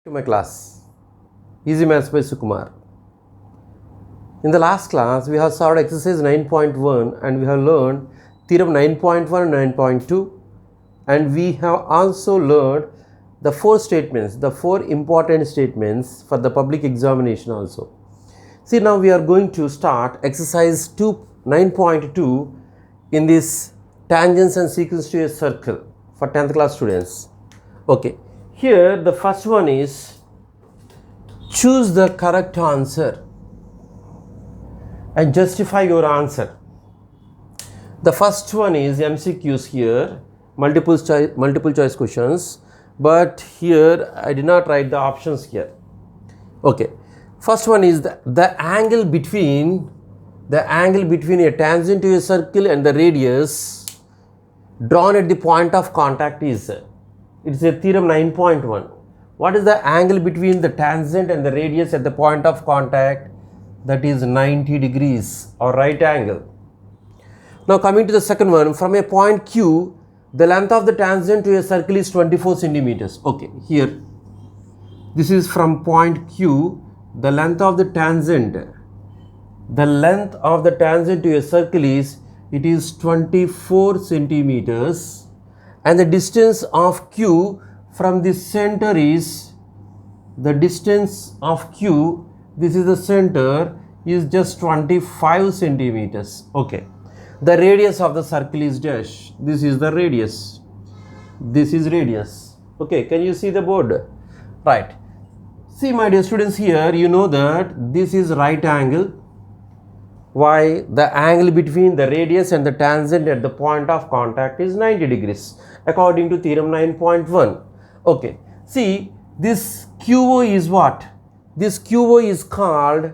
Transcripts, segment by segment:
To my class, Easy Maths by Sukumar. In the last class, we have solved exercise 9.1 and we have learned theorem 9.1 and 9.2, and we have also learned the four important statements for the public examination also. See, now we are going to start exercise 9.2 in this tangents and secants to a circle for 10th class students. Okay. Here the first one is choose the correct answer and justify your answer. The first one is MCQs here, multiple choice questions, but here I did not write the options here. Okay, first one is the angle between a tangent to a circle and the radius drawn at the point of contact is. It is a theorem 9.1. What is the angle between the tangent and the radius at the point of contact? That is 90 degrees or right angle. Now coming to the second one, from a point Q, the length of the tangent to a circle is 24 centimeters. Okay, here, this is from point Q, the length of the tangent to a circle is 24 centimeters. And the distance of Q from the center is, this is the center, is just 25 centimeters. Okay. The radius of the circle is dash. This is the radius. This is radius. Okay. Can you see the board? Right. See, my dear students, here you know that this is right angle. Why? The angle between the radius and the tangent at the point of contact is 90 degrees according to theorem 9.1. Okay. See, this QO is what? This QO is called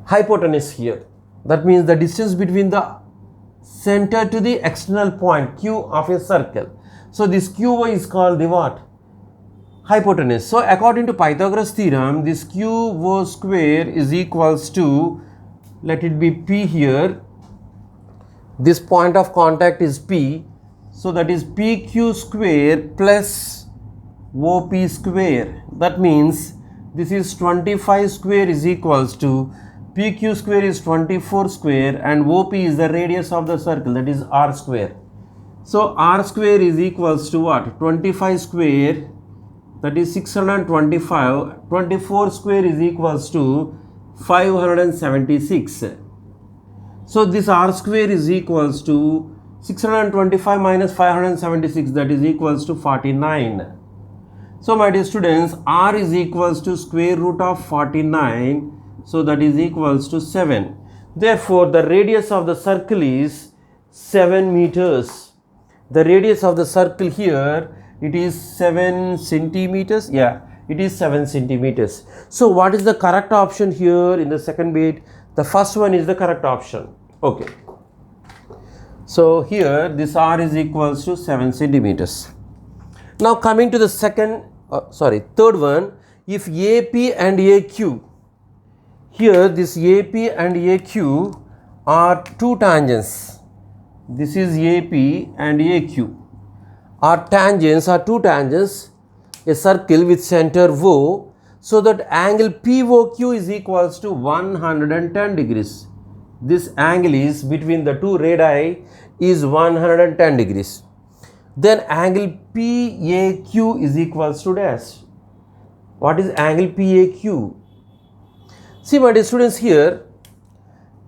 hypotenuse here. That means the distance between the center to the external point Q of a circle. So this QO is called the what? Hypotenuse. So according to Pythagoras theorem, this QO square is equals to, let it be P here. This point of contact is P. So that is PQ square plus OP square. That means this is 25 square is equals to PQ square is 24 square and OP is the radius of the circle, that is R square. So R square is equals to what? 25 square, that is 625. 24 square is equals to 576. So this R square is equals to 625 minus 576, that is equals to 49. So my dear students, R is equals to square root of 49. So that is equals to 7. Therefore, the radius of the circle is 7 meters. The radius of the circle here, it is 7 centimeters. Yeah, it is 7 centimeters. So what is the correct option here in the second bit? The first one is the correct option. Okay. So here this R is equals to 7 centimeters. Now coming to the third one, if AP and AQ, here this AP and AQ are two tangents. This is AP and AQ. Are two tangents, a circle with center O, so that angle POQ is equals to 110 degrees. This angle is between the two radii is 110 degrees. Then angle PAQ is equals to dash. What is angle PAQ? See, my dear students, here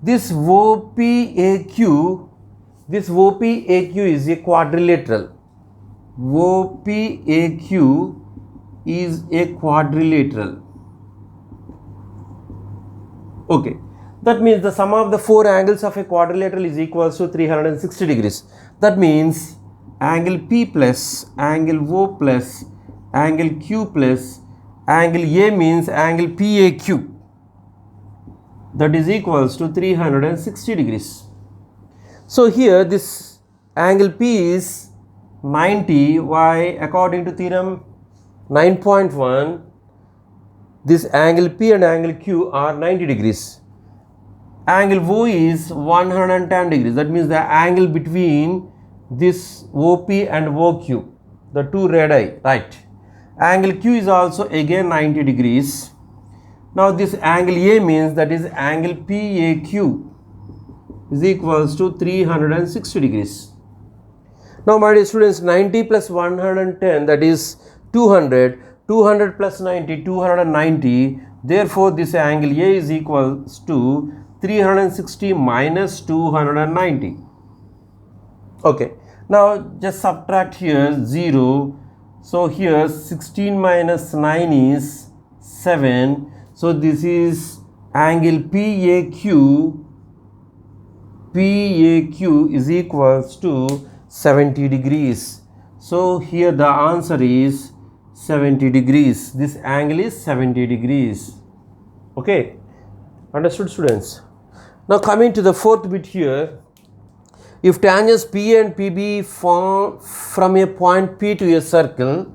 this OPAQ is a quadrilateral. OPAQ is a quadrilateral. Okay. That means the sum of the four angles of a quadrilateral is equals to 360 degrees. That means angle P plus, angle O plus, angle Q plus, angle A means angle PAQ. That is equals to 360 degrees. So here this angle P is 90. Why? According to theorem 9.1, this angle P and angle Q are 90 degrees. Angle O is 110 degrees. That means the angle between this OP and OQ, the two radii, right? Angle Q is also again 90 degrees. Now this angle A means that is angle PAQ is equals to 360 degrees. Now my dear students, 90 plus 110, that is 200. 200 plus 90, 290. Therefore this angle A is equals to 360 minus 290. Okay, now just subtract here 0. So here 16 minus 9 is 7. So this is angle PAQ. PAQ is equals to 70 degrees. So here the answer is 70 degrees. This angle is 70 degrees. Okay, understood students? Now coming to the fourth bit here. If tangents P and PB form from a point P to a circle,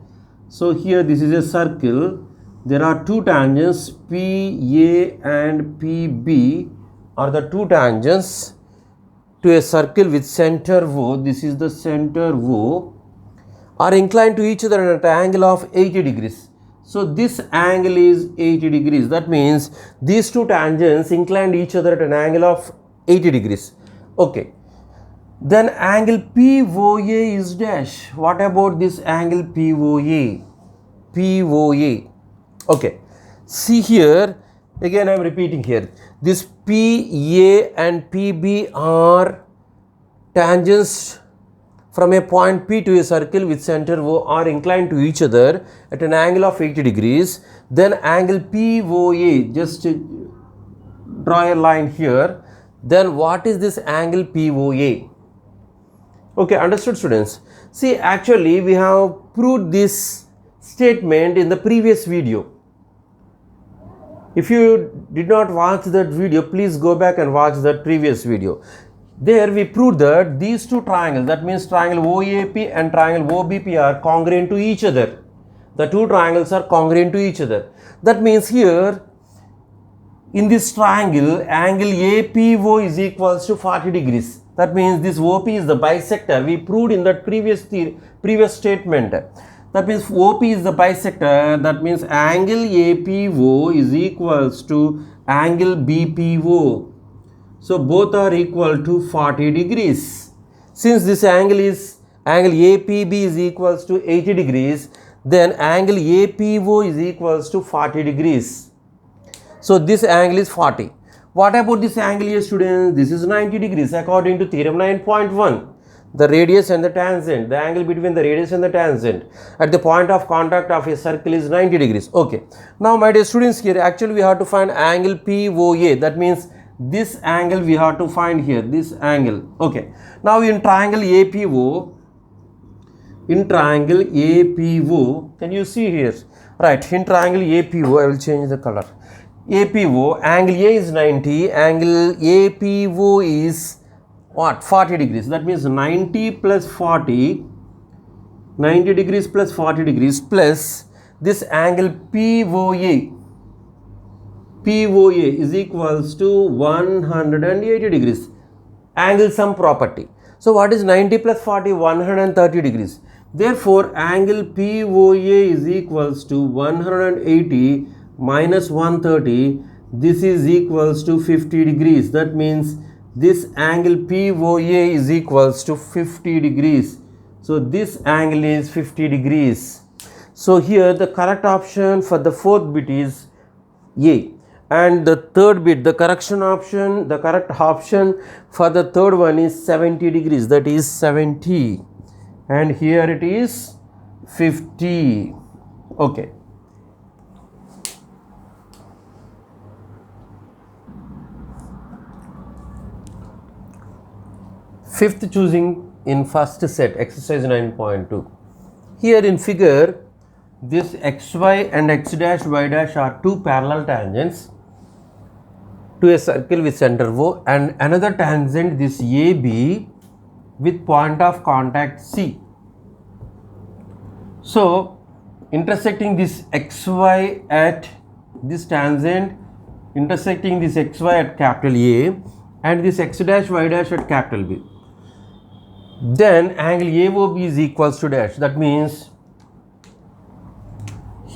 so here this is a circle, there are two tangents PA and PB are the two tangents to a circle with center O, this is the center O, are inclined to each other at an angle of 80 degrees. So this angle is 80 degrees. That means these two tangents inclined each other at an angle of 80 degrees. Okay. Then angle POA is dash. What about this angle POA? POA. Okay. See here, again I am repeating here. This PA and PB are tangents from a point P to a circle with center O are inclined to each other at an angle of 80 degrees. Then angle POA, just draw a line here. Then what is this angle POA? Okay, understood students? See, actually we have proved this statement in the previous video. If you did not watch that video, please go back and watch that previous video. There we proved that these two triangles, that means triangle OAP and triangle OBP are congruent to each other. The two triangles are congruent to each other. That means here in this triangle, angle APO is equals to 40 degrees. That means this OP is the bisector. We proved in that previous statement. That means OP is the bisector. That means angle APO is equals to angle BPO. So both are equal to 40 degrees. Since this angle APB is equals to 80 degrees, then angle APO is equals to 40 degrees. So this angle is 40. What about this angle here, students? This is 90 degrees according to theorem 9.1. The radius and the tangent, the angle between the radius and the tangent at the point of contact of a circle is 90 degrees. Okay. Now my dear students, here actually we have to find angle POA. That means this angle we have to find here, this angle. Okay. Now in triangle APO, can you see here? Right, in triangle APO, I will change the color. APO, angle A is 90, angle APO is what? 40 degrees. That means 90 plus 40, 90 degrees plus 40 degrees plus this angle POA. POA is equals to 180 degrees. Angle sum property. So what is 90 plus 40? 130 degrees. Therefore, angle POA is equals to 180 minus 130. This is equals to 50 degrees. That means this angle POA is equals to 50 degrees. So this angle is 50 degrees. So here the correct option for the fourth bit is A. And the third bit, the correct option for the third one is 70 degrees. That is 70. And here it is 50. Okay. Fifth choosing in first set, exercise 9.2. Here in figure, this xy and x dash y dash are two parallel tangents to a circle with center O, and another tangent, this AB, with point of contact C. So intersecting this xy at this tangent, intersecting this xy at capital A and this x dash y dash at capital B. Then angle AOB is equals to dash. That means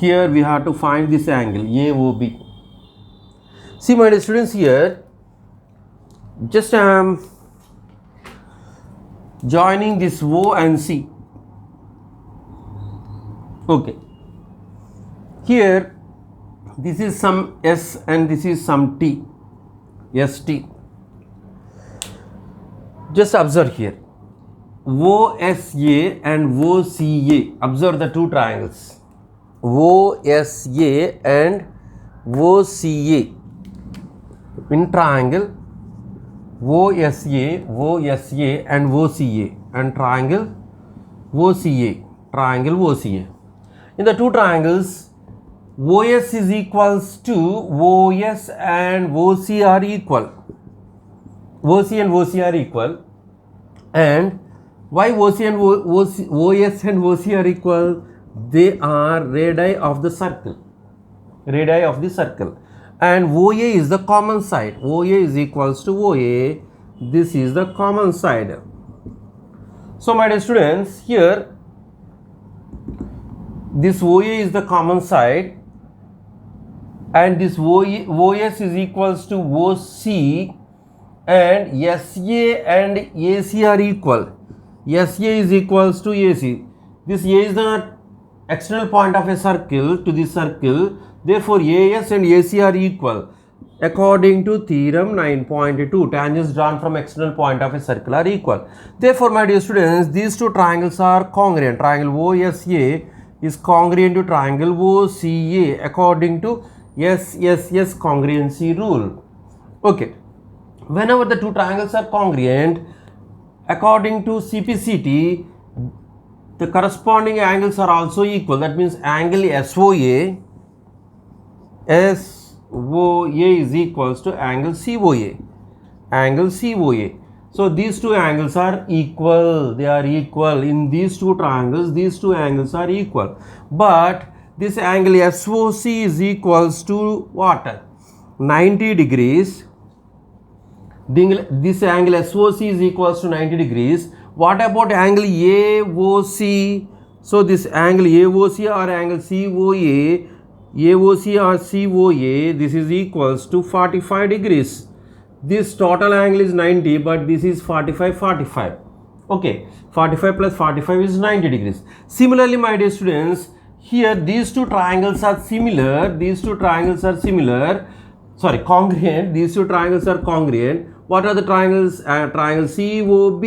here we have to find this angle AOB. See my dear students, here just I am joining this O and C. Okay, here this is some S and this is some T, ST. Just observe here OSA and OCA. Observe the two triangles OSA and OCA. In triangle OSA and OCA, and triangle OCA. In the two triangles, OS is equals to OS and OC are equal. OC and OC are equal. And why OS and OC are equal? They are radii of the circle. And OA is the common side. OA is equals to OA. This is the common side. So my dear students, here this OA is the common side, and this OS is equals to OC, and SA and AC are equal. SA is equals to AC. This A is the external point of a circle to this circle. Therefore, AS and AC are equal. According to theorem 9.2, tangents drawn from external point of a circle are equal. Therefore, my dear students, these two triangles are congruent. Triangle OSA is congruent to triangle OCA according to SSS congruency rule. Okay. Whenever the two triangles are congruent, according to CPCT, the corresponding angles are also equal. That means angle SOA is equals to angle COA. So these two angles are equal. They are equal. In these two triangles, these two angles are equal. But this angle SOC is equals to what? 90 degrees. This angle SOC is equals to 90 degrees. What about angle AOC? So this angle AOC or angle COA, this is equals to 45 degrees. This total angle is 90, but this is 45. Okay, 45 plus 45 is 90 degrees. Similarly, my dear students, here these two triangles are similar. Congruent. These two triangles are congruent. What are the triangles? Triangle COB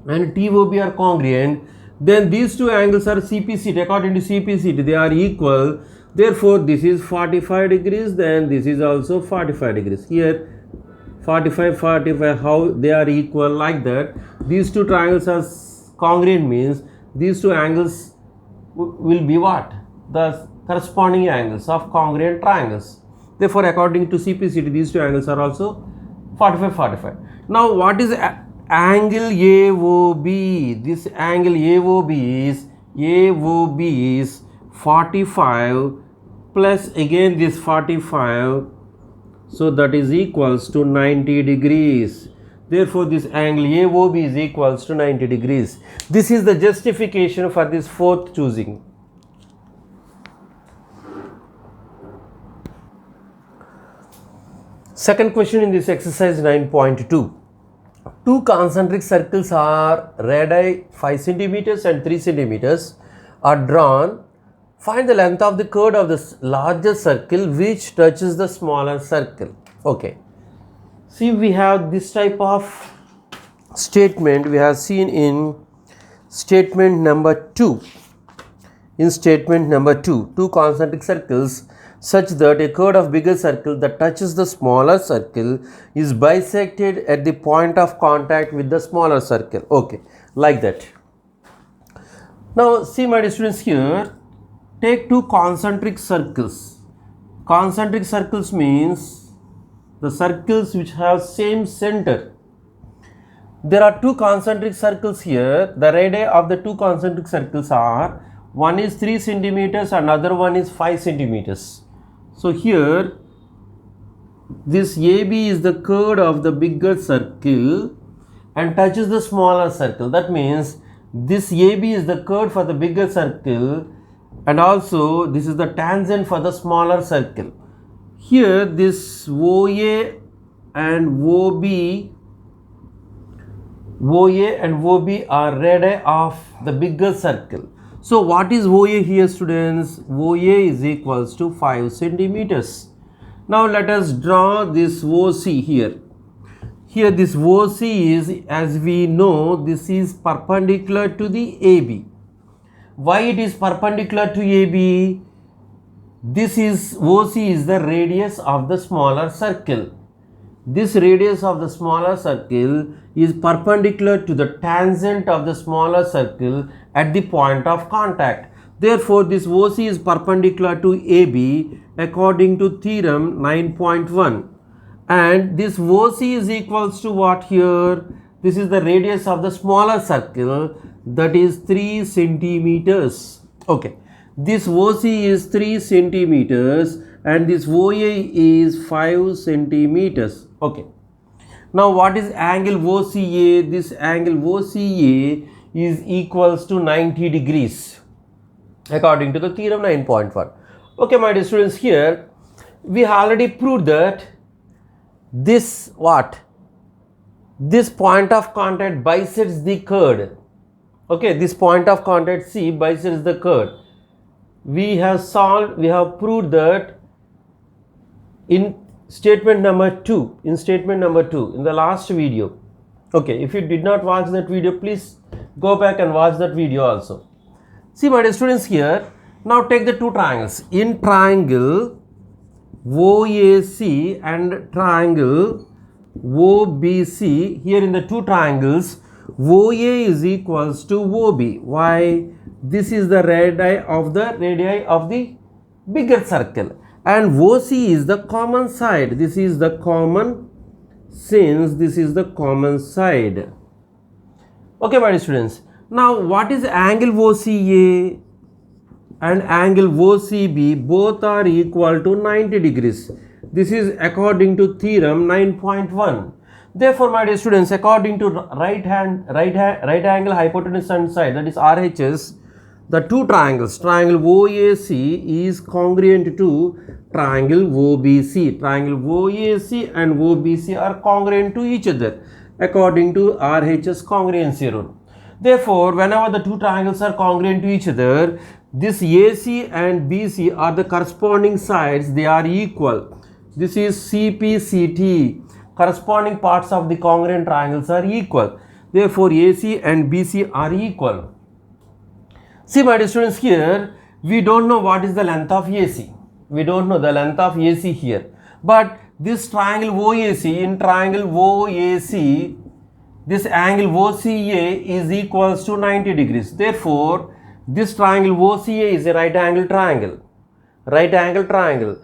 and TOB are congruent. Then these two angles are CPCT. According to CPCT, they are equal. Therefore, this is 45 degrees. Then this is also 45 degrees. Here, 45. How they are equal? Like that. These two triangles are congruent means these two angles will be what? The corresponding angles of congruent triangles. Therefore, according to CPCT, these two angles are also 45. Now, what is angle AOB? This angle AOB is 45 plus again this 45. So that is equals to 90 degrees. Therefore, this angle AOB is equals to 90 degrees. This is the justification for this fourth choosing. Second question in this exercise 9.2. Two concentric circles are radii 5 centimeters and 3 centimeters are drawn. Find the length of the chord of the larger circle which touches the smaller circle. Okay. See, we have this type of statement we have seen in statement number 2. In statement number 2, two concentric circles such that a chord of bigger circle that touches the smaller circle is bisected at the point of contact with the smaller circle. Okay, like that. Now, see my dear students, here, take two concentric circles. Concentric circles means the circles which have same center. There are two concentric circles here. The radii of the two concentric circles are, one is 3 centimeters and other one is 5 centimeters. So here this AB is the chord of the bigger circle and touches the smaller circle. That means this AB is the chord for the bigger circle, and also this is the tangent for the smaller circle. Here this OA and OB are radii of the bigger circle. So what is OA here, students? OA is equals to 5 centimeters. Now let us draw this OC here. Here this OC is, as we know, this is perpendicular to the AB. Why it is perpendicular to AB? This is OC is the radius of the smaller circle. This radius of the smaller circle is perpendicular to the tangent of the smaller circle at the point of contact. Therefore, this OC is perpendicular to AB according to theorem 9.1. And this OC is equals to what here? This is the radius of the smaller circle, that is 3 centimeters. Okay. This OC is 3 centimeters and this OA is 5 centimeters. Okay. Now what is angle OCA? This angle OCA is equals to 90 degrees according to the theorem 9.1. Okay, my dear students, here we already proved that this point of contact bisects the chord. Okay, this point of contact C bisects the chord. We have proved that in statement number 2, in the last video. Okay, if you did not watch that video, please go back and watch that video also. See, my dear students, here now take the two triangles. In triangle OAC and triangle OBC, here in the two triangles, OA is equals to OB. Why? This is the radii of the bigger circle, and OC is the common side. This is the common, since this is the common side. Okay, my dear students. Now, what is angle OCA and angle OCB? Both are equal to 90 degrees. This is according to theorem 9.1. Therefore, my dear students, according to right angle hypotenuse and side, that is RHS, the two triangles, triangle OAC is congruent to triangle OBC. Triangle OAC and OBC are congruent to each other according to RHS congruency rule. Therefore, whenever the two triangles are congruent to each other, this AC and BC are the corresponding sides, they are equal. This is CPCT. Corresponding parts of the congruent triangles are equal. Therefore, AC and BC are equal. See, my dear students, here we don't know what is the length of AC. We don't know the length of AC here. But this triangle OAC, in triangle OAC, this angle OCA is equals to 90 degrees. Therefore, this triangle OCA is a right angle triangle. Right angle triangle.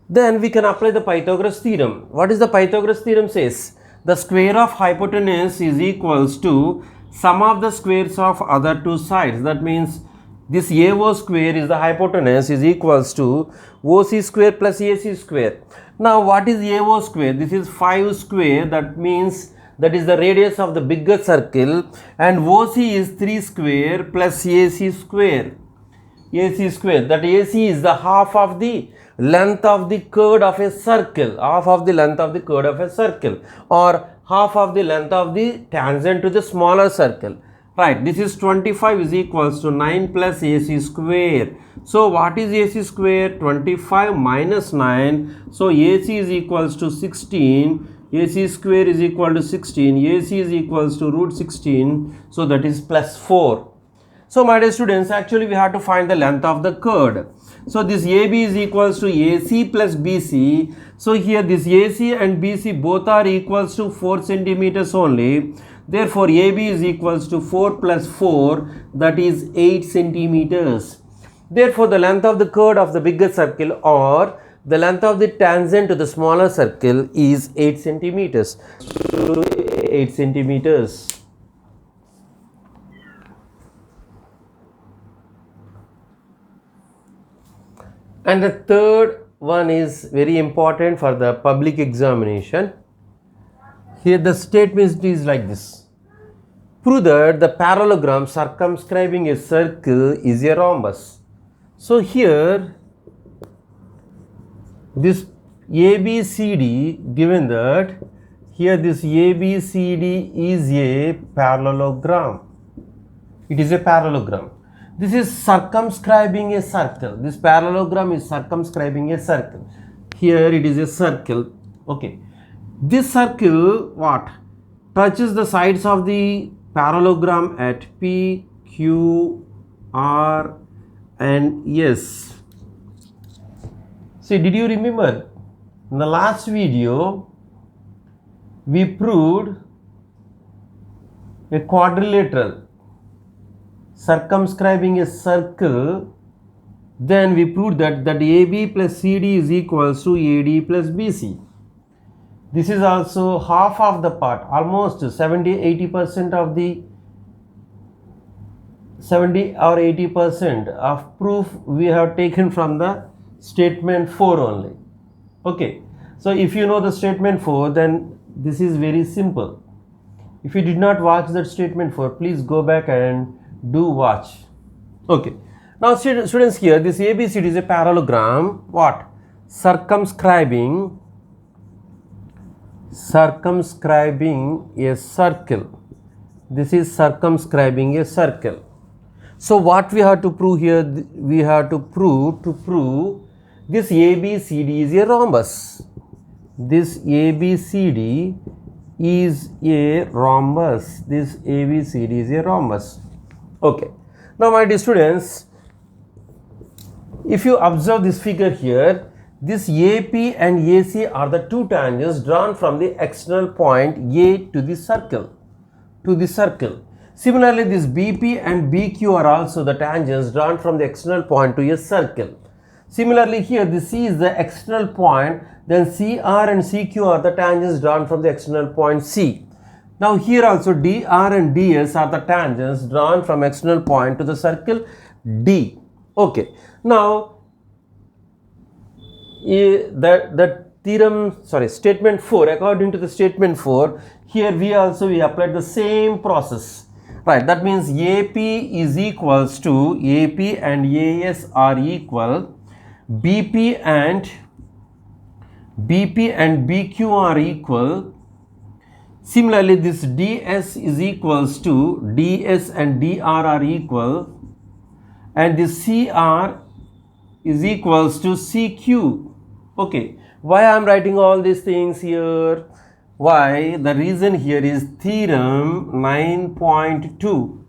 Then we can apply the Pythagoras theorem. What is the Pythagoras theorem says? The square of hypotenuse is equals to sum of the squares of other two sides. That means this AO square is the hypotenuse is equals to OC square plus AC square. Now what is AO square? This is 5 square, that means that is the radius of the bigger circle, and OC is 3 square plus AC square. AC square, that AC is the half of the length of the chord of a circle, half of the length of the chord of a circle, or half of the length of the tangent to the smaller circle. Right, this is 25 is equals to 9 plus AC square. So what is AC square? 25 minus 9. So AC is equals to 16. AC square is equal to 16. AC is equals to root 16. So that is plus 4. So my dear students, actually we have to find the length of the chord. So this AB is equals to AC plus BC. So here this AC and BC both are equals to 4 centimeters only. Therefore AB is equals to 4 plus 4, that is 8 centimeters. Therefore the length of the chord of the bigger circle or the length of the tangent to the smaller circle is 8 centimeters. 8 centimeters. And the third one is very important for the public examination. Here the statement is like this. prove that the parallelogram circumscribing a circle is a rhombus. So here this ABCD, given that here this ABCD is a parallelogram. It is a parallelogram. This is circumscribing a circle. This parallelogram is circumscribing a circle. Here it is a circle. Okay. This circle what? Touches the sides of the parallelogram at P, Q, R and S. See, did you remember in the last video we proved a quadrilateral circumscribing a circle, then we proved that AB plus CD is equals to AD plus BC. This is also half of the part, almost 70-80% of the 70 or 80% of proof we have taken from the statement 4 only. Okay, so if you know the statement 4, then this is very simple. If you did not watch that statement 4, please go back and do watch. Okay, now students, here this ABCD is a parallelogram. What? Circumscribing a circle. This is circumscribing a circle. So what we have to prove here? We have to prove this ABCD is a rhombus. This ABCD is a rhombus. This ABCD is a rhombus. Okay. Now my dear students, if you observe this figure here, this AP and AC are the two tangents drawn from the external point A to the circle. Similarly, this BP and BQ are also the tangents drawn from the external point to a circle. Similarly, here this C is the external point, then CR and CQ are the tangents drawn from the external point C. Now here also DR and DS are the tangents drawn from external point to the circle D. Okay. Now statement 4, according to the statement 4, here we applied the same process. Right, that means AP is equals to AP and AS are equal, BP and BQ are equal. Similarly, this DS is equals to DS and DR are equal, and this CR is equals to CQ. Okay, why I am writing all these things here? Why? The reason here is theorem 9.2.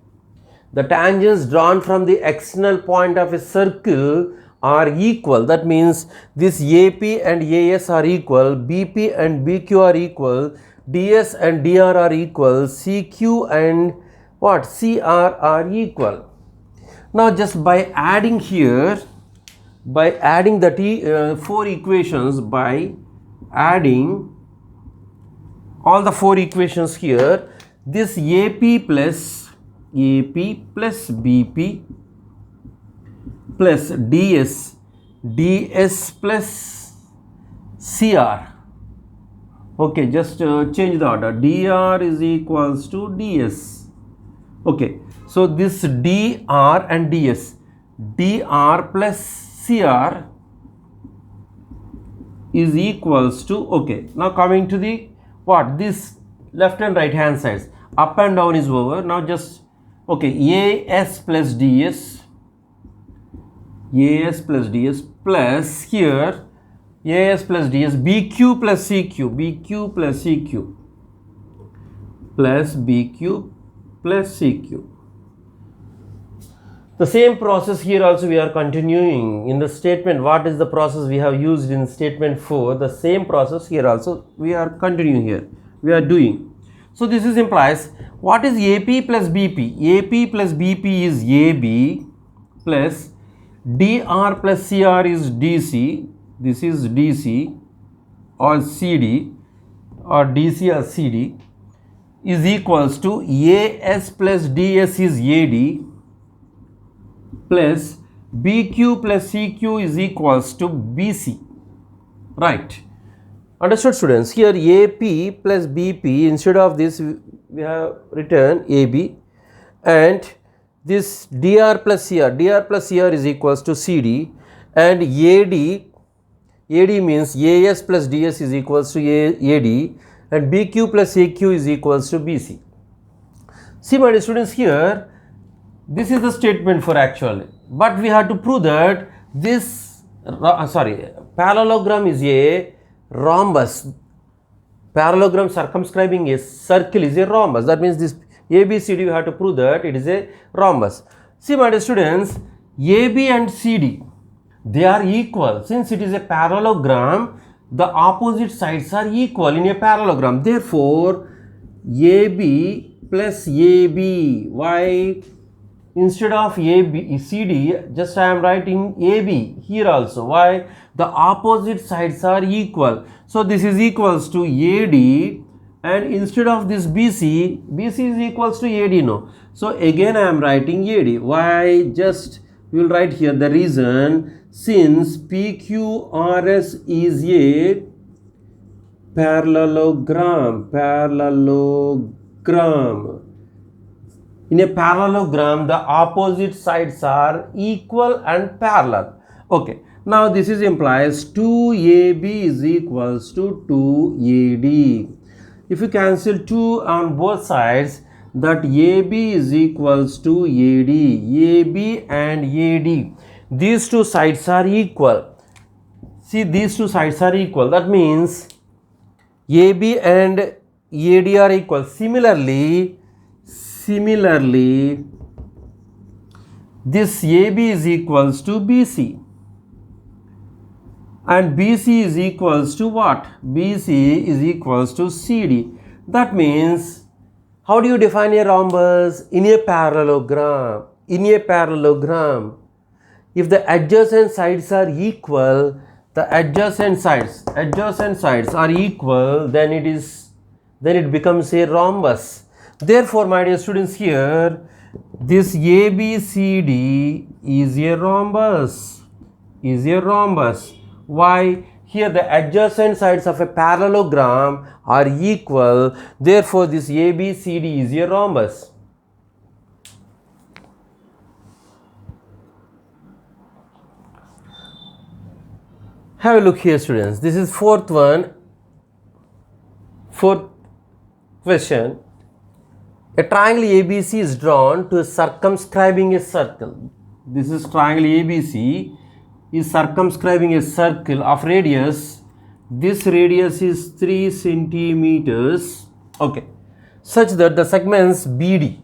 The tangents drawn from the external point of a circle are equal. That means this AP and AS are equal, BP and BQ are equal, DS and DR are equal, CQ and what? CR are equal. Now just by adding here, by adding the 4 equations, by adding all the 4 equations here, this AP plus BP plus DS plus CR. Okay, just change the order. DR is equals to DS. Okay, so this DR and DS, DR plus CR is equals to, okay, now coming to the what? This left and right hand sides, up and down is over. Now just, okay, AS plus DS plus here AS plus DS, BQ plus CQ plus BQ plus CQ. The same process here also we are continuing in the statement. What is the process we have used in statement 4? The same process here also we are continuing here. We are doing. So this is implies, what is AP plus BP? AP plus BP is AB plus DR plus CR is DC. This is DC or CD or DC or CD is equals to AS plus DS is AD plus BQ plus CQ is equals to BC. Right. Understood, students? Here AP plus BP, instead of this we have written AB, and this DR plus CR is equals to CD, and AD means AS plus DS is equals to AD, and BQ plus AQ is equals to BC. See my dear students, here this is the statement for actually, but we have to prove that this parallelogram is a rhombus. Parallelogram circumscribing a circle is a rhombus. That means this ABCD, we have to prove that it is a rhombus. See my dear students, AB and CD, they are equal. Since it is a parallelogram, the opposite sides are equal in a parallelogram. Therefore, AB plus AB. Why? Instead of AB, CD, just I am writing AB here also. Why? The opposite sides are equal. So this is equals to AD, and instead of this BC is equals to AD, no. So again I am writing AD. Why? Just we will write here the reason. Since PQRS is a parallelogram. In a parallelogram, the opposite sides are equal and parallel. Okay. Now this is implies 2AB is equals to 2AD. If you cancel 2 on both sides, that AB is equals to AD. AB and AD. These two sides are equal. See, these two sides are equal. That means AB and AD are equal. Similarly, this AB is equals to BC. And BC is equals to what? BC is equals to CD. That means, how do you define a rhombus? In a parallelogram. If the adjacent sides are equal, are equal, then it becomes a rhombus. Therefore, my dear students, here this ABCD is a rhombus. Why? Here the adjacent sides of a parallelogram are equal. Therefore, this ABCD is a rhombus. Have a look here, students. This is fourth question. A triangle ABC is drawn to circumscribing a circle. This is triangle ABC is circumscribing a circle of radius. This radius is 3 centimeters. Okay. Such that the segments BD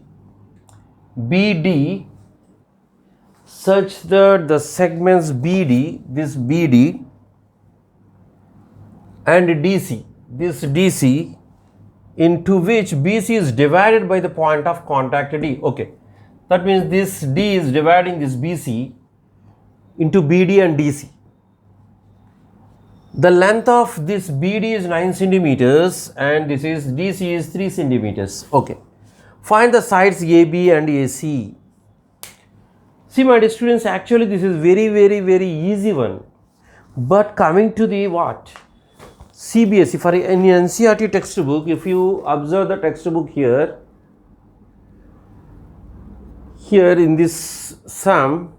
and DC, into which BC is divided by the point of contact D. Okay. That means this D is dividing this BC into BD and DC. The length of this BD is 9 centimeters and this is DC is 3 centimeters. Okay. Find the sides AB and AC. See my dear students, actually this is very easy one. But coming to the what? CBSE, for an NCERT textbook, if you observe the textbook here in this sum,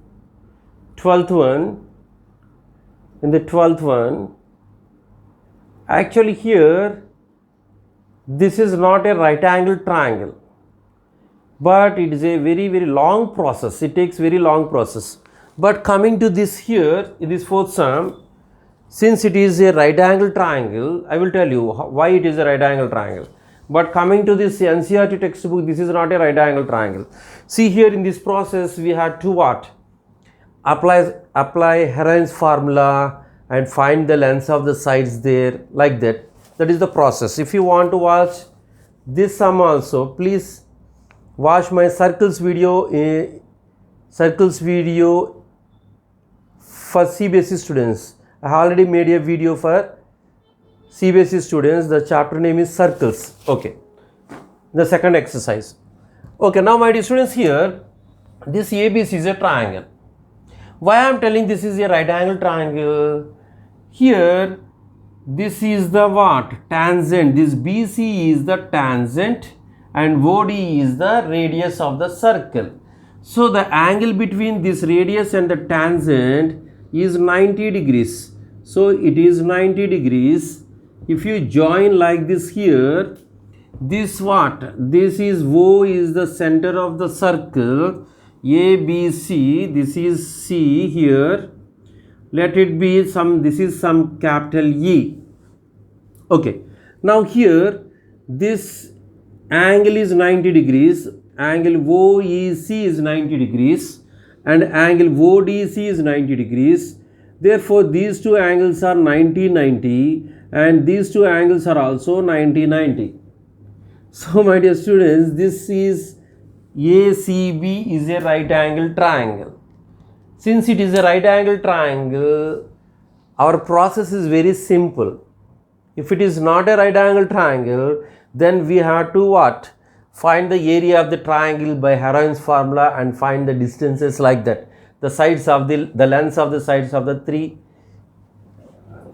12th one, actually here this is not a right angle triangle, but it is a very long process. It takes very long process. But coming to this here, in this fourth sum, since it is a right angle triangle, I will tell you why it is a right angle triangle. But coming to this NCERT textbook, this is not a right angle triangle. See here in this process, we had to what? Apply Heron's formula and find the lengths of the sides there, like that. That is the process. If you want to watch this sum also, please watch my circles video for CBSE students. I already made a video for CBSE students. The chapter name is circles. Okay. The second exercise. Okay. Now my dear students, here this ABC is a triangle. Why I am telling this is a right angle triangle? Here this is the what? Tangent. This BC is the tangent and OD is the radius of the circle. So the angle between this radius and the tangent is 90 degrees. So it is 90 degrees. If you join like this here, this what? This is O is the center of the circle, ABC, this is C here. Let it be some, this is some capital E. Okay. Now here, this angle is 90 degrees, angle OEC is 90 degrees and angle ODC is 90 degrees. Therefore, these two angles are 90-90 and these two angles are also 90-90. So, my dear students, this is ACB is a right angle triangle. Since it is a right angle triangle, our process is very simple. If it is not a right angle triangle, then we have to what? Find the area of the triangle by Heron's formula and find the distances like that. The sides of the lengths of the sides of the three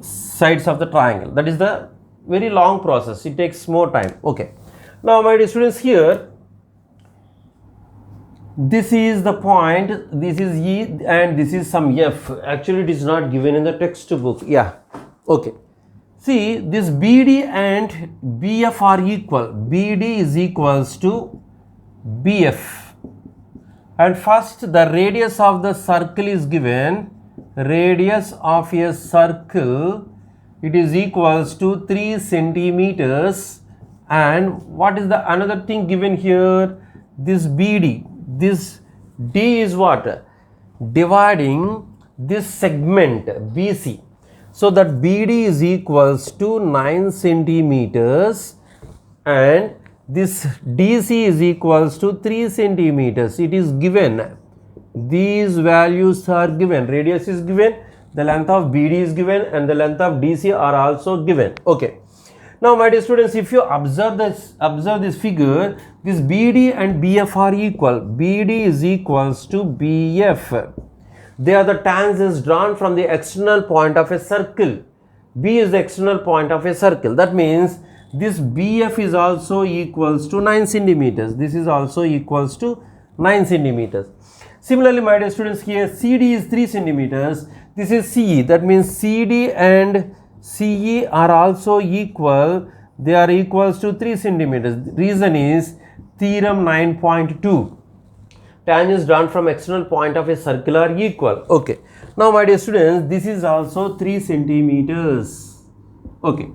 sides of the triangle. That is the very long process. It takes more time. Okay. Now, my dear students, here, this is the point, this is E and this is some F. Actually, it is not given in the textbook. Yeah. Okay. See, this BD and BF are equal. BD is equals to BF. And first, the radius of the circle is given. Radius of a circle, it is equals to 3 centimeters. And what is the another thing given here? This BD, this D is what? Dividing this segment BC. So that BD is equals to 9 centimeters and this DC is equals to 3 centimeters. It is given. These values are given. Radius is given, the length of BD is given and the length of DC are also given. Okay. Now, my dear students, if you observe this figure, this BD and BF are equal. BD is equals to BF. They are the tangents drawn from the external point of a circle. B is the external point of a circle. That means this BF is also equals to 9 centimeters. This is also equals to 9 centimeters. Similarly, my dear students, here CD is 3 centimeters. This is CE. That means CD and CE are also equal. They are equals to 3 centimeters. Reason is theorem 9.2. Tangents drawn from external point of a circle are equal. Okay. Now, my dear students, this is also 3 centimeters. Okay.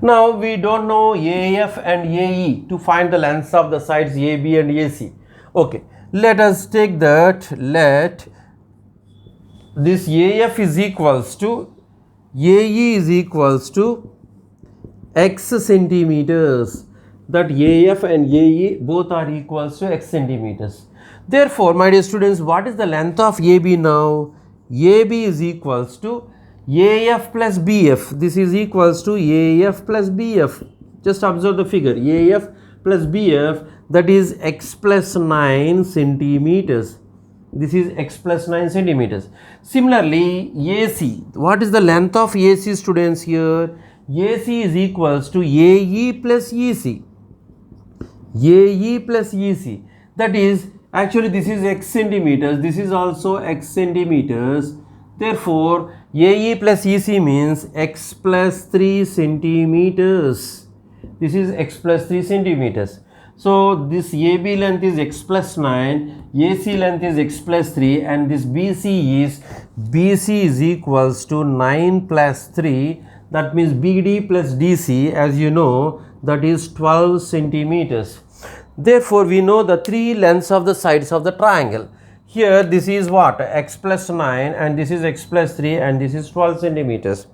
Now, we don't know AF and AE to find the lengths of the sides AB and AC. Okay. Let us take that. Let this AF is equals to AE is equals to X centimeters. That AF and AE both are equals to X centimeters. Therefore, my dear students, what is the length of AB now? AB is equals to AF plus BF. This is equals to AF plus BF. Just observe the figure. AF plus BF, that is X plus 9 centimeters. This is X plus 9 centimeters. Similarly, AC. What is the length of AC, students, here? AC is equals to AE plus EC. AE plus EC. That is, actually this is X centimeters. This is also X centimeters. Therefore, AE plus EC means X plus 3 centimeters. This is X plus 3 centimeters. So, this AB length is X plus 9, AC length is X plus 3 and this BC is equals to 9 plus 3. That means BD plus DC, as you know, that is 12 centimeters. Therefore, we know the three lengths of the sides of the triangle. Here, this is what? X plus 9 and this is X plus 3 and this is 12 centimeters.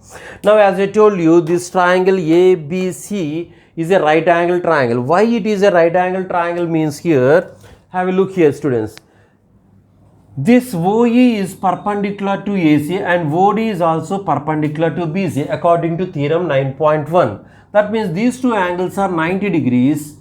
Now, as I told you, this triangle ABC is a right angle triangle. Why it is a right angle triangle means here, have a look here, students. This OE is perpendicular to AC and OD is also perpendicular to BC according to theorem 9.1. That means these two angles are 90 degrees.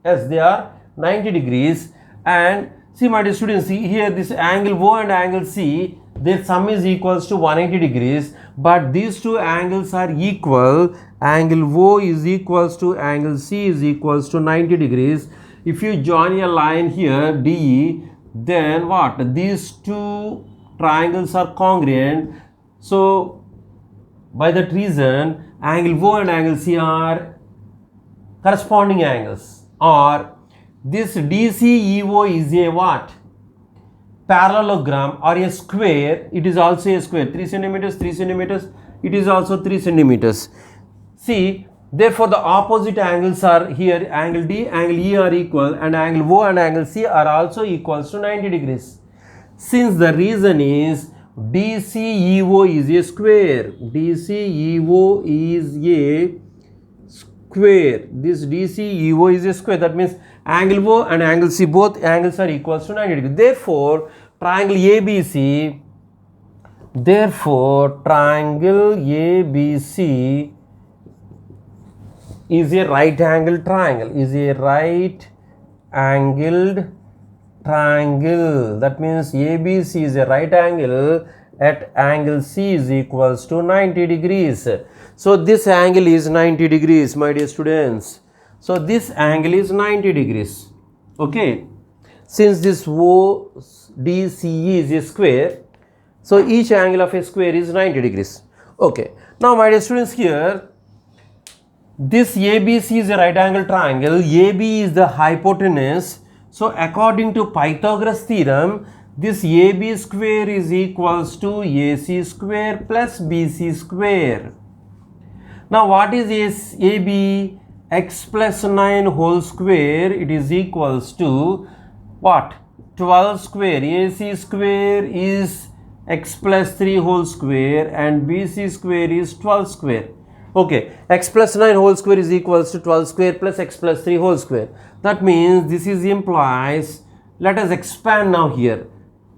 Yes, they are 90 degrees. And see, my dear students, see here this angle O and angle C, their sum is equals to 180 degrees, but these two angles are equal. Angle O is equals to angle C is equals to 90 degrees. If you join a line here DE, then what? These two triangles are congruent. So by that reason, angle O and angle C are corresponding angles, or this DCEO is a what? Parallelogram or a square. It is also a square, 3 centimeters, 3 centimeters, it is also 3 centimeters. See, therefore the opposite angles are here, angle D, angle E are equal, and angle O and angle C are also equals to 90 degrees. Since the reason is DCEO is a square, DCEO is a square, this DCEO is a square, that means angle O and angle C, both angles are equals to 90 degrees. Therefore triangle ABC is a right angled triangle, that means ABC is a right angle at angle C is equals to 90 degrees. So this angle is 90 degrees, my dear students. So this angle is 90 degrees. Okay, since this ODCE is a square, so each angle of a square is 90 degrees. Okay, now my dear students, here this ABC is a right angle triangle, AB is the hypotenuse. So according to Pythagoras theorem, this AB square is equals to AC square plus BC square. Now what is AB? X plus 9 whole square, it is equals to what? 12 square. AC square is x plus 3 whole square and BC square is 12 square. Okay, x plus 9 whole square is equals to 12 square plus x plus 3 whole square. That means this is implies, let us expand now here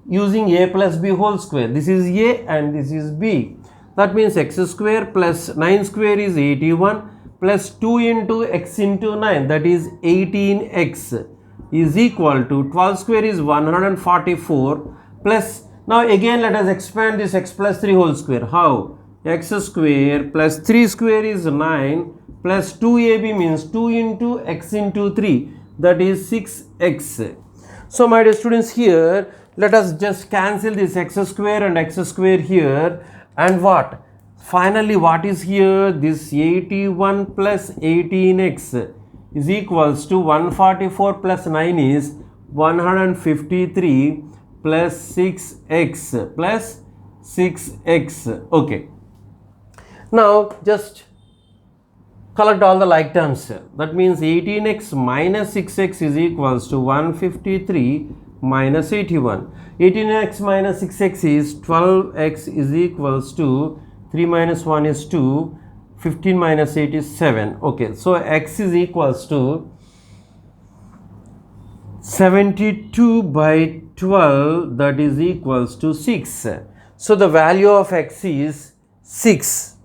using a plus b whole square. This is a and this is b. That means x square plus 9 square is 81 plus 2 into x into 9, that is 18x, is equal to 12 square is 144 plus, now again let us expand this x plus 3 whole square. How? X square plus 3 square is 9 plus 2ab means 2 into x into 3, that is 6x. So my dear students, here let us just cancel this x square and x square here, and what? Finally what is here? This 81 plus 18x is equals to 144 plus 9 is 153 plus 6x plus 6x. Okay. Now just collect all the like terms. That means 18x minus 6x is equals to 153 minus 81. 18x minus 6x is 12x is equals to 3 minus 1 is 2. 15 minus 8 is 7. Okay, so x is equals to 72 by 12, that is equals to 6. So the value of x is 6.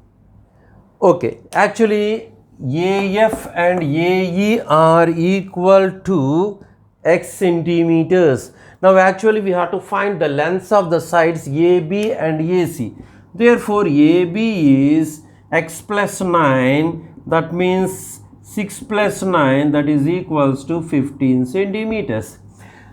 Okay, actually AF and AE are equal to x centimeters. Now actually we have to find the lengths of the sides AB and AC. Therefore AB is x plus 9, that means 6 plus 9, that is equals to 15 centimeters.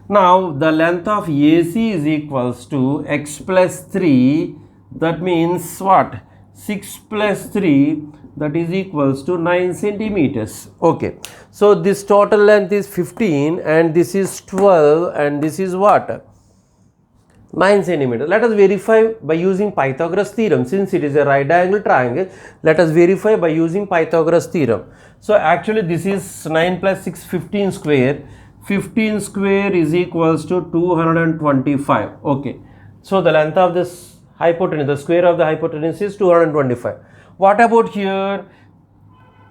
Now the length of AC is equals to x plus 3, that means what? 6 plus 3, that is equals to 9 centimeters. Okay, so this total length is 15 and this is 12 and this is what? 9 centimeters. Let us verify by using Pythagoras theorem. Since it is a right angle triangle, let us verify by using Pythagoras theorem. So actually this is 9 plus 6, 15 square. 15 square is equals to 225. Okay, so the length of this hypotenuse, the square of the hypotenuse is 225. What about here?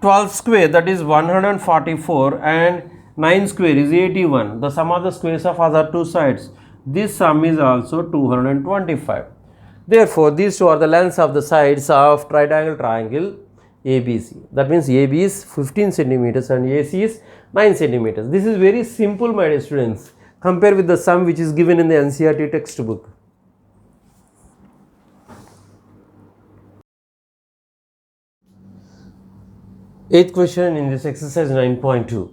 12 square, that is 144, and 9 square is 81. The sum of the squares of other two sides, this sum is also 225. Therefore these two are the lengths of the sides of right angle triangle ABC. That means AB is 15 centimeters and AC is 9 centimeters. This is very simple, my dear students. Compare with the sum which is given in the NCERT textbook. Eighth question in this exercise 9.2.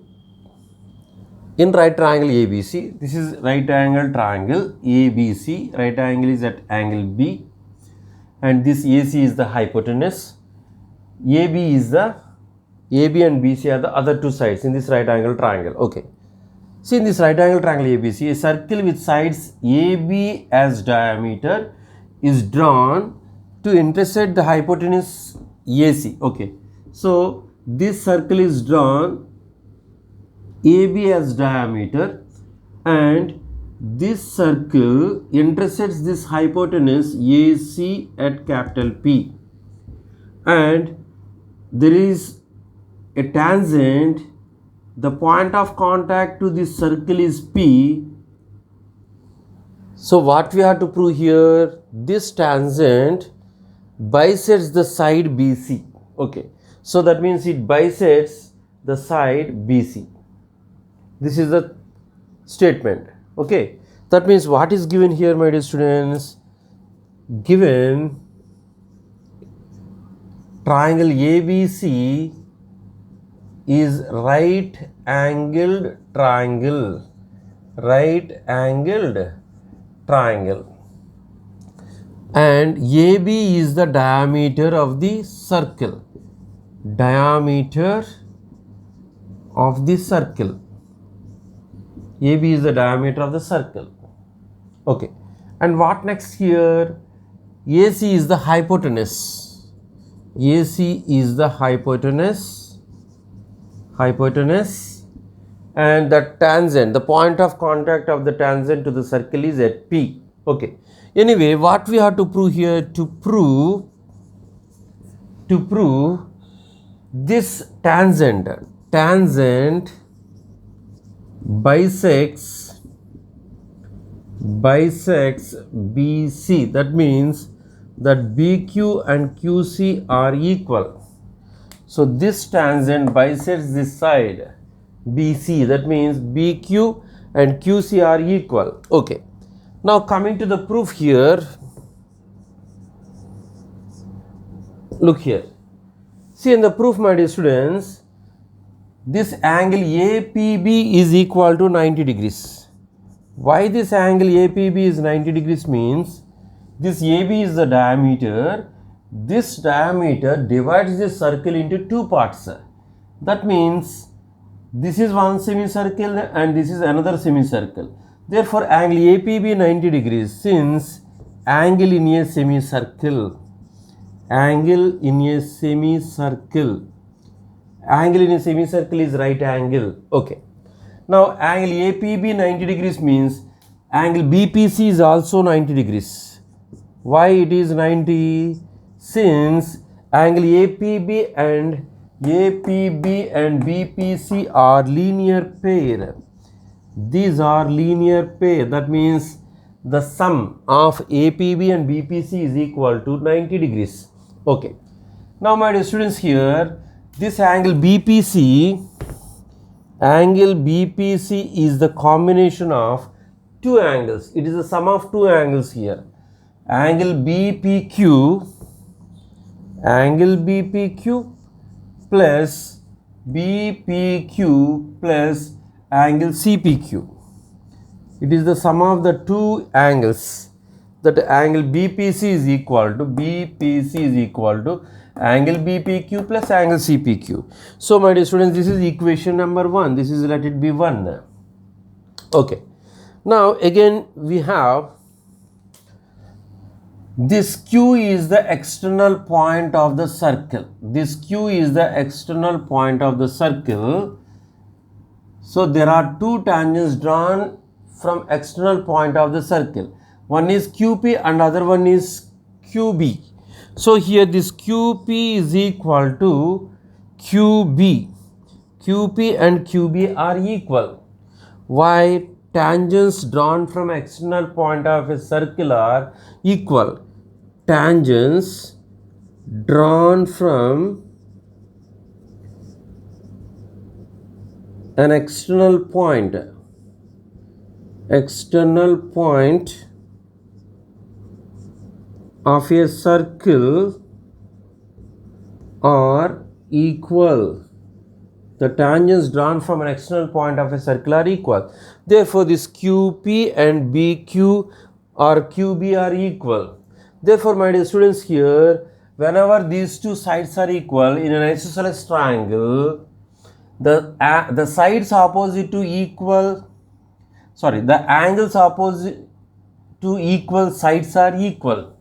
In right triangle ABC, this is right angle triangle ABC, right angle is at angle B, and this AC is the hypotenuse. AB and BC are the other two sides in this right angle triangle. Okay. See, in this right angle triangle ABC, a circle with sides AB as diameter is drawn to intersect the hypotenuse AC. Okay. So, this circle is drawn AB as diameter, and this circle intersects this hypotenuse AC at capital P, and there is a tangent. The point of contact to this circle is P. So what we have to prove here, this tangent bisects the side BC. Okay, so that means it bisects the side BC. This is the statement. Okay, that means what is given here, my dear students? Given triangle ABC is right angled triangle, and AB is the diameter of the circle, AB is the diameter of the circle. Okay, and what next here? AC is the hypotenuse, and the tangent, the point of contact of the tangent to the circle is at P. Okay, anyway, what we have to prove here? To prove this tangent bisects BC. That means that BQ and QC are equal. So this tangent bisects this side BC. That means BQ and QC are equal. Okay. Now coming to the proof here. Look here. See, in the proof, my dear students, this angle APB is equal to 90 degrees. Why this angle APB is 90 degrees means this AB is the diameter. This diameter divides this circle into two parts. That means this is one semicircle and this is another semicircle. Therefore, angle APB 90 degrees, since angle in a semicircle is right angle. Okay. Now, angle APB 90 degrees means angle BPC is also 90 degrees. Why it is 90? Since angle APB and BPC are linear pair. These are linear pair. That means the sum of APB and BPC is equal to 90 degrees. Okay. Now, my dear students, here this angle BPC is the combination of two angles. It is the sum of two angles here. Angle BPQ plus BPQ plus angle CPQ. It is the sum of the two angles. That angle BPC is equal to angle BPQ plus angle CPQ. So, my dear students, this is equation number 1. This is, let it be 1. Okay. Now, again we have this Q is the external point of the circle. So, there are two tangents drawn from external point of the circle. One is QP and other one is QB. So here this QP is equal to QB. QP and QB are equal. Why? Tangents drawn from external point of a circle are equal. Tangents drawn from an external point of a circle are equal. the tangents drawn from an external point of a circle are equal. Therefore, this QP and BQ or QB are equal. Therefore, my dear students, here whenever these two sides are equal in an isosceles triangle, the sides opposite to equal, the angles opposite to equal sides are equal.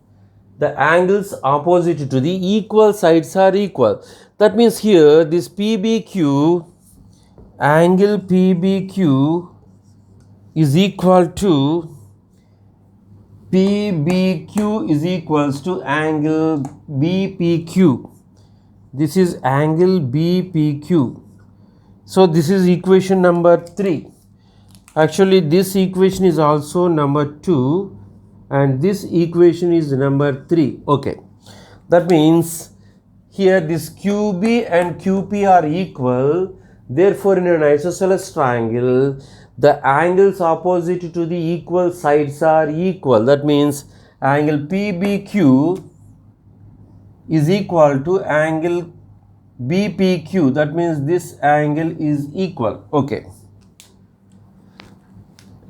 The angles opposite to the equal sides are equal. That means here this PBQ, angle PBQ is equal to PBQ is equals to angle BPQ. This is angle BPQ. So this is equation number 3. Actually this equation is also number 2 and this equation is number 3. Okay. That means here this QB and QP are equal. Therefore in an isosceles triangle, the angles opposite to the equal sides are equal. That means angle PBQ is equal to angle BPQ. That means this angle is equal. Okay.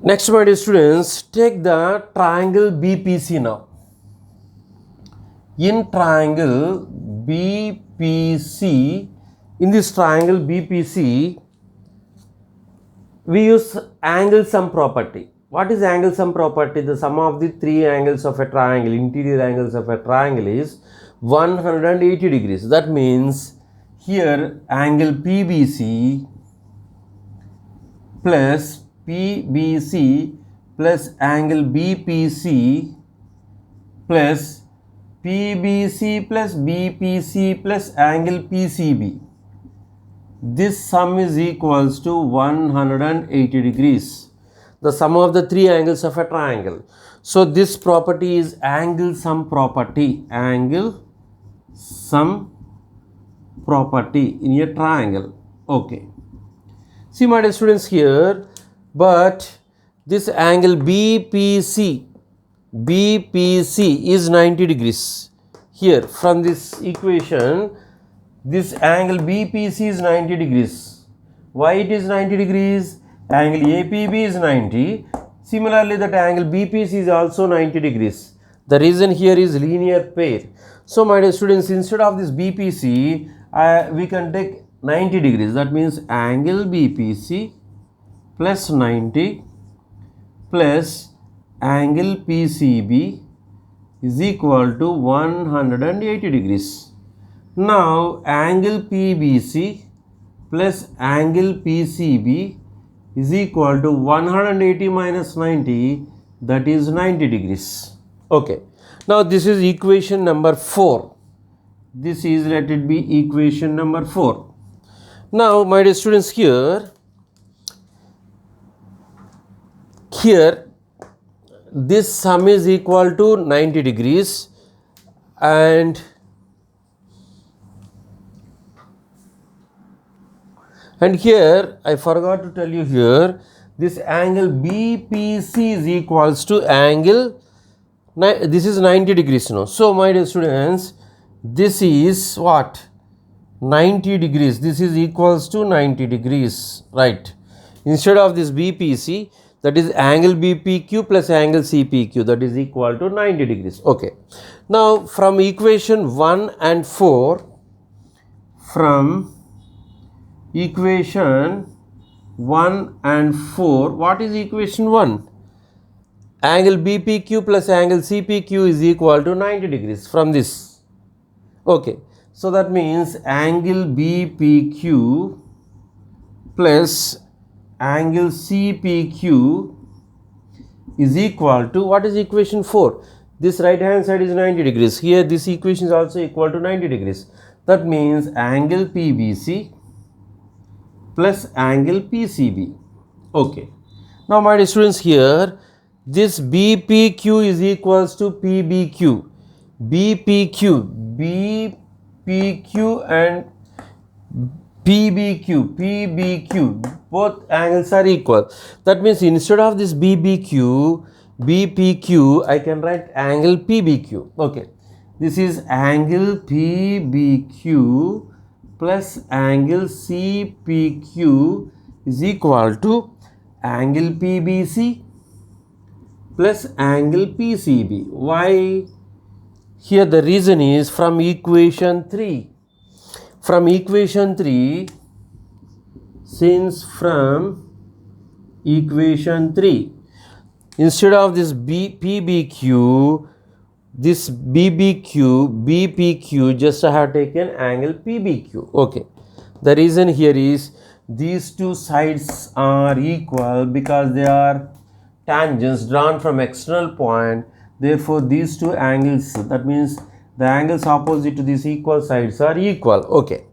Next, my dear students, take the triangle BPC now. In triangle BPC, in this triangle BPC, we use angle sum property. What is angle sum property? The sum of the three angles of a triangle, interior angles of a triangle, is 180 degrees. That means here angle PBC plus PBC plus angle BPC plus PBC plus BPC plus angle PCB. This sum is equals to 180 degrees. The sum of the three angles of a triangle. So this property is angle sum property. Angle sum property in a triangle. Okay. See, my dear students, here, but this angle BPC is 90 degrees. Here from this equation, this angle BPC is 90 degrees. Why it is 90 degrees? Angle APB is 90. Similarly, that angle BPC is also 90 degrees. The reason here is linear pair. So, my dear students, instead of this BPC, we can take 90 degrees. That means angle BPC plus 90 plus angle PCB is equal to 180 degrees. Now, angle PBC plus angle PCB is equal to 180 minus 90, that is 90 degrees. Okay. Now, this is equation number 4. This is, let it be equation number 4. Now, my dear students, here this sum is equal to 90 degrees and here I forgot to tell you here, this angle BPC is equals to angle, this is 90 degrees now. So, my dear students, this is what? 90 degrees. This is equals to 90 degrees, right? Instead of this BPC, that is angle BPQ plus angle CPQ, that is equal to 90 degrees. Okay. Now, from equation 1 and 4, equation 1 and 4, what is equation 1? Angle BPQ plus angle CPQ is equal to 90 degrees from this. Okay. So that means angle BPQ plus angle CPQ is equal to, what is equation 4? This right hand side is 90 degrees. Here this equation is also equal to 90 degrees. That means angle PBC plus angle PCB. Okay. Now, my dear students, here this BPQ is equals to PBQ. BPQ and PBQ, both angles are equal. That means instead of this BPQ, I can write angle PBQ. Okay. This is angle PBQ plus angle CPQ is equal to angle PBC plus angle PCB. Why? Here the reason is from equation 3. From equation 3, since from equation 3, instead of this PBQ, this BPQ, just I have taken angle PBQ. Okay. The reason here is these two sides are equal because they are tangents drawn from external point. Therefore, these two angles, that means the angles opposite to these equal sides are equal. Okay.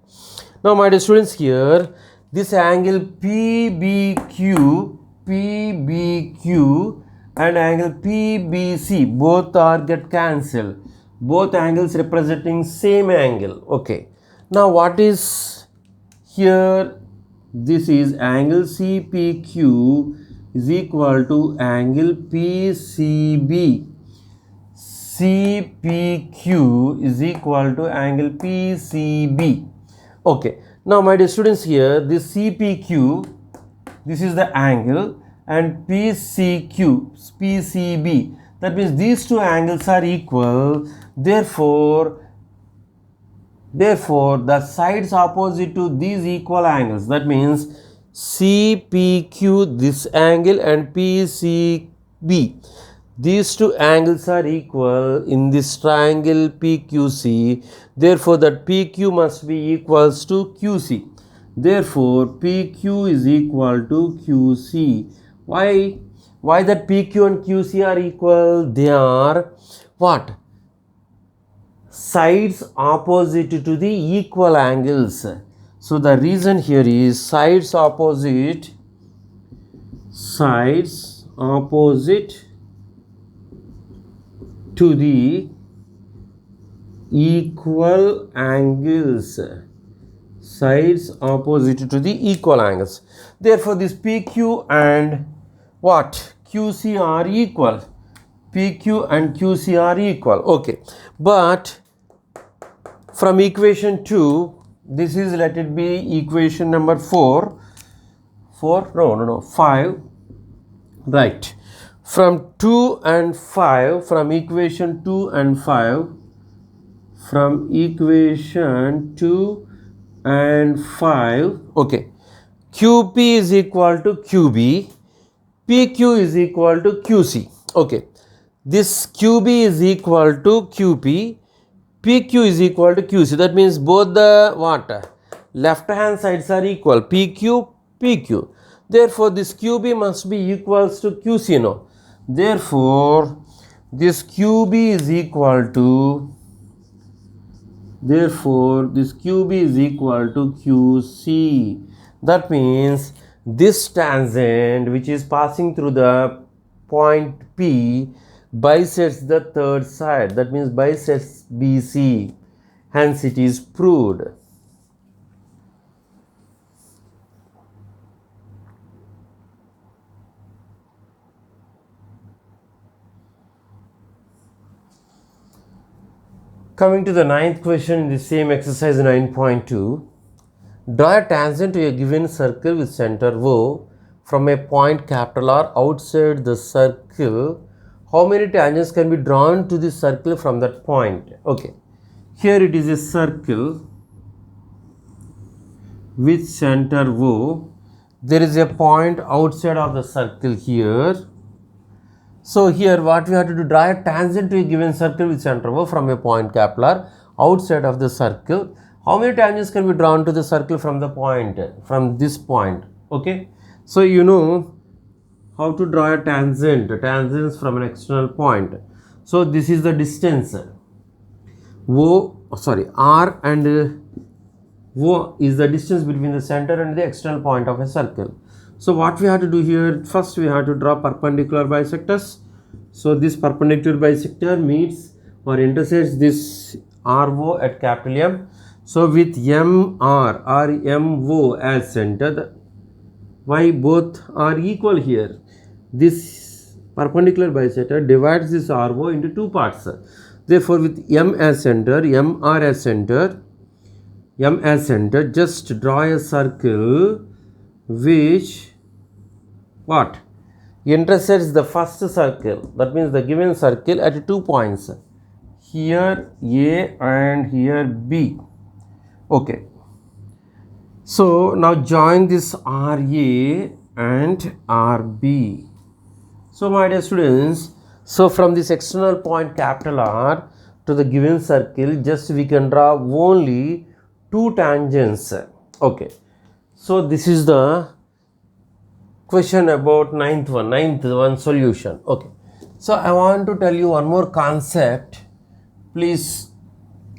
Now, my dear students, here this angle PBQ and angle PBC both are get cancelled. Both angles representing same angle. Okay. Now what is here? This is angle CPQ is equal to angle PCB. CPQ is equal to angle PCB. Okay. Now my dear students, here this CPQ, this is the angle, and PCB, that means these two angles are equal. Therefore the sides opposite to these equal angles, that means CPQ this angle and PCB, these two angles are equal in this triangle PQC. Therefore that PQ must be equals to QC. Therefore PQ is equal to QC. Why that PQ and QC are equal? They are what? Sides opposite to the equal angles. So the reason here is sides opposite to the equal angles. Sides opposite to the equal angles. Therefore this PQ and what? QC are equal. PQ and QC are equal. Okay. But from equation 2, this is, let it be equation number 5. Right. From 2 and 5, from equation 2 and 5, from equation 2 and 5, okay, QP is equal to QB, PQ is equal to QC. Okay, this QB is equal to QP, PQ is equal to QC. That means both the what? Left hand sides are equal, PQ, PQ. Therefore this QB must be equals to QC. No. Therefore this QB is equal to QC. That means this tangent which is passing through the point P bisects the third side. That means bisects BC. Hence it is proved. Coming to the ninth question in the same exercise 9.2. Draw a tangent to a given circle with center O from a point capital R outside the circle. How many tangents can be drawn to the circle from that point? Okay. Here it is a circle with center O. There is a point outside of the circle here. So here what we have to do, draw a tangent to a given circle with center O from a point capital R outside of the circle. How many tangents can be drawn to the circle from the point, from this point? Okay. So you know how to draw a tangents from an external point. So this is the distance. R and O is the distance between the center and the external point of a circle. So what we have to do here, first we have to draw perpendicular bisectors. So this perpendicular bisector meets or intersects this RO at capital M. So with MR or MO as center, why both are equal here? This perpendicular bisector divides this RO into two parts. Therefore with M as center, MR as center, M as center, just draw a circle which what? Intersects the first circle. That means the given circle at 2 points. Here A and here B. Okay. So now join this RA and RB. So my dear students, so from this external point capital R to the given circle, just we can draw only 2 tangents. Okay. So this is the question about ninth one solution. Okay. So I want to tell you one more concept. Please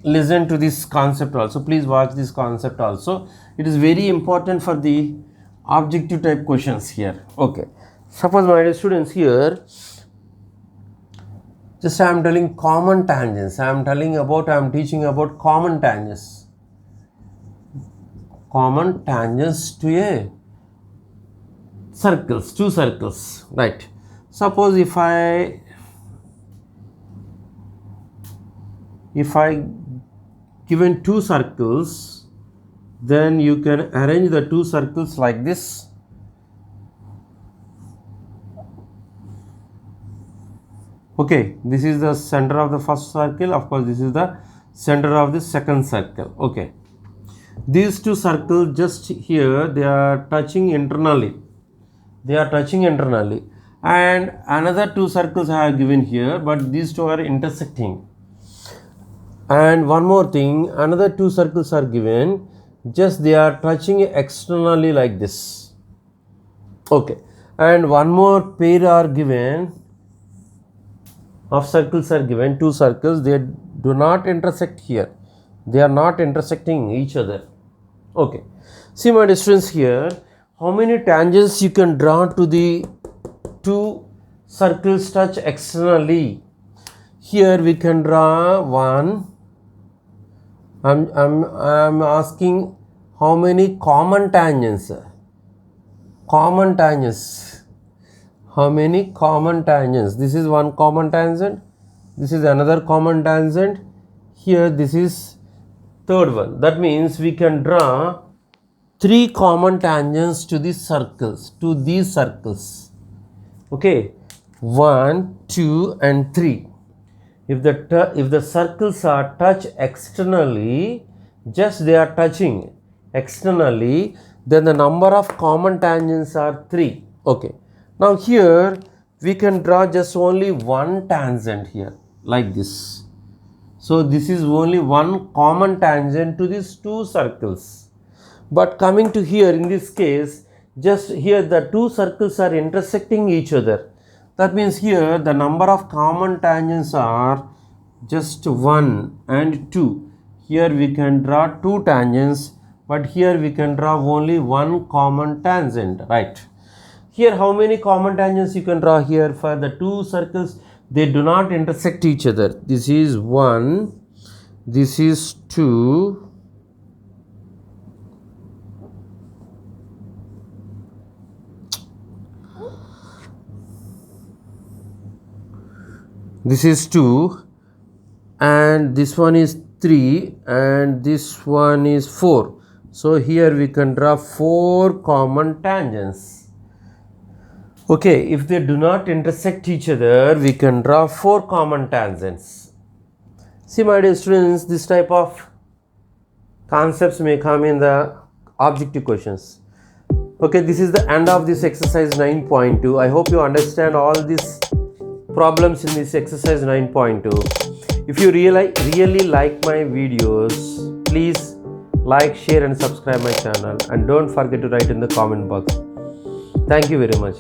listen to this concept also. Please watch this concept also. It is very important for the objective type questions here. Okay. Suppose my dear students, here just I am telling common tangents. I am teaching about common tangents. Common tangents to a circles, 2 circles, right? Suppose if I given 2 circles, then you can arrange the 2 circles like this. Okay, this is the center of the first circle. Of course, this is the center of the second circle. Okay, these 2 circles just here, they are touching internally. And another 2 circles I have given here, but these 2 are intersecting. And one more thing, another 2 circles are given, just they are touching externally like this. Okay, and one more pair are given of circles are given, 2 circles, they do not intersect here. They are not intersecting each other. Okay, see my distance here, how many tangents you can draw to the 2 circles touch externally? Here we can draw 1. I'm asking how many common tangents? How many common tangents? This is one common tangent. This is another common tangent. Here this is third one. That means we can draw 3 common tangents to these circles. Okay, 1, 2, and 3. If the circles are touch externally, just they are touching externally, then the number of common tangents are 3. Okay. Now here we can draw just only 1 tangent here like this. So this is only 1 common tangent to these 2 circles. But coming to here in this case, just here the 2 circles are intersecting each other. That means here the number of common tangents are just 1 and 2. Here we can draw 2 tangents, but here we can draw only 1 common tangent, right? Here how many common tangents you can draw here for the 2 circles? They do not intersect each other. This is 1, this is 2, this is 2, and this one is 3, and this one is 4. So here we can draw 4 common tangents. Okay, if they do not intersect each other, we can draw 4 common tangents. See my dear students, this type of concepts may come in the objective questions. Okay, this is the end of this exercise 9.2. I hope you understand all these problems in this exercise 9.2. If you really like my videos, please like, share and subscribe my channel, and don't forget to write in the comment box. Thank you very much.